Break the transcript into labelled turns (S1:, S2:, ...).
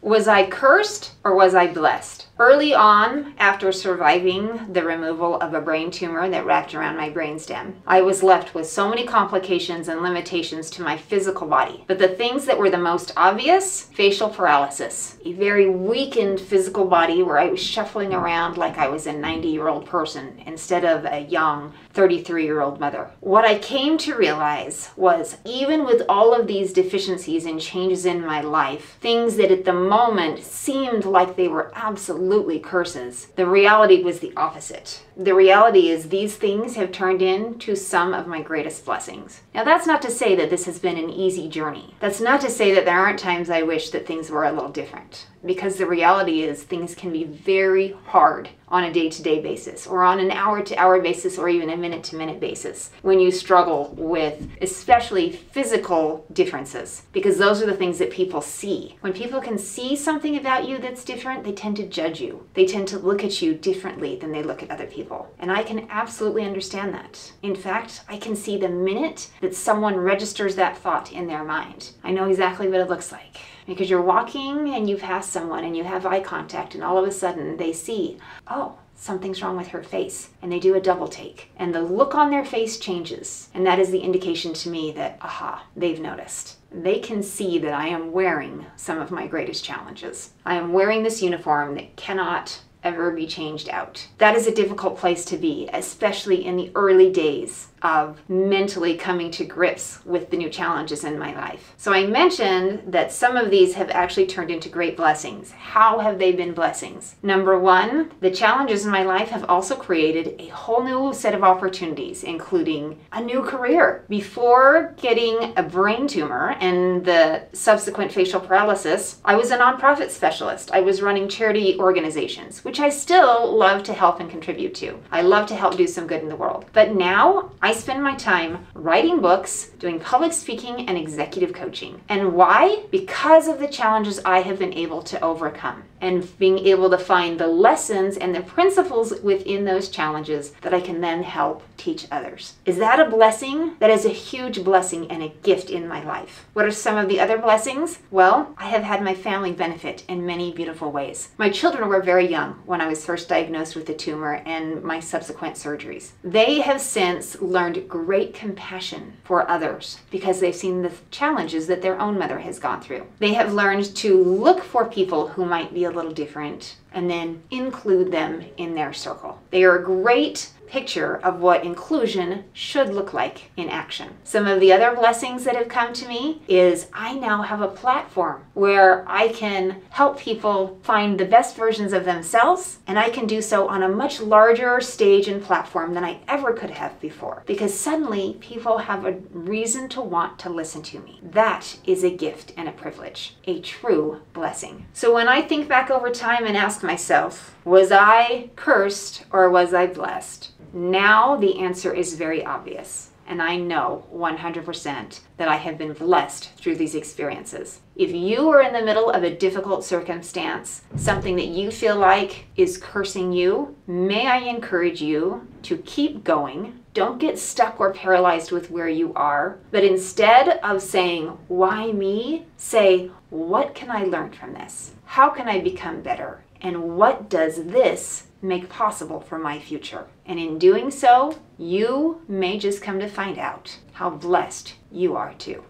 S1: Was I cursed or was I blessed? Early on, after surviving the removal of a brain tumor that wrapped around my brainstem, I was left with so many complications and limitations to my physical body. But the things that were the most obvious, facial paralysis, a very weakened physical body where I was shuffling around like I was a 90-year-old person instead of a young 33-year-old mother. What I came to realize was, even with all of these deficiencies and changes in my life, things that at the moment seemed like they were absolutely curses, the reality was the opposite. The reality is these things have turned into some of my greatest blessings. Now, that's not to say that this has been an easy journey. That's not to say that there aren't times I wish that things were a little different, because the reality is things can be very hard on a day-to-day basis, or on an hour-to-hour basis, or even a minute-to-minute basis when you struggle with especially physical differences, because those are the things that people see. When people can see something about you that's different, they tend to judge you. They tend to look at you differently than they look at other people. And I can absolutely understand that. In fact, I can see the minute that someone registers that thought in their mind. I know exactly what it looks like. Because you're walking and you pass someone and you have eye contact, and all of a sudden they see, oh, something's wrong with her face, and they do a double take, and the look on their face changes, and that is the indication to me that, aha, they've noticed. They can see that I am wearing some of my greatest challenges. I am wearing this uniform that cannot ever be changed out. That is a difficult place to be, especially in the early days of mentally coming to grips with the new challenges in my life. So I mentioned that some of these have actually turned into great blessings. How have they been blessings? Number one, the challenges in my life have also created a whole new set of opportunities, including a new career. Before getting a brain tumor and the subsequent facial paralysis, I was a nonprofit specialist. I was running charity organizations, which I still love to help and contribute to. I love to help do some good in the world. But now I spend my time writing books, doing public speaking, and executive coaching. And why? Because of the challenges I have been able to overcome, and being able to find the lessons and the principles within those challenges that I can then help teach others. Is that a blessing? That is a huge blessing and a gift in my life. What are some of the other blessings? Well, I have had my family benefit in many beautiful ways. My children were very young when I was first diagnosed with the tumor and my subsequent surgeries. They have since learned great compassion for others because they've seen the challenges that their own mother has gone through. They have learned to look for people who might be a little different and then include them in their circle. They are a great picture of what inclusion should look like in action. Some of the other blessings that have come to me is I now have a platform where I can help people find the best versions of themselves, and I can do so on a much larger stage and platform than I ever could have before, because suddenly people have a reason to want to listen to me. That is a gift and a privilege, a true blessing. So when I think back over time and ask myself, was I cursed or was I blessed? Now the answer is very obvious, and I know 100% that I have been blessed through these experiences. If you are in the middle of a difficult circumstance, something that you feel like is cursing you, may I encourage you to keep going. Don't get stuck or paralyzed with where you are, but instead of saying, why me? Say, what can I learn from this? How can I become better? And what does this make possible for my future? And in doing so, you may just come to find out how blessed you are too.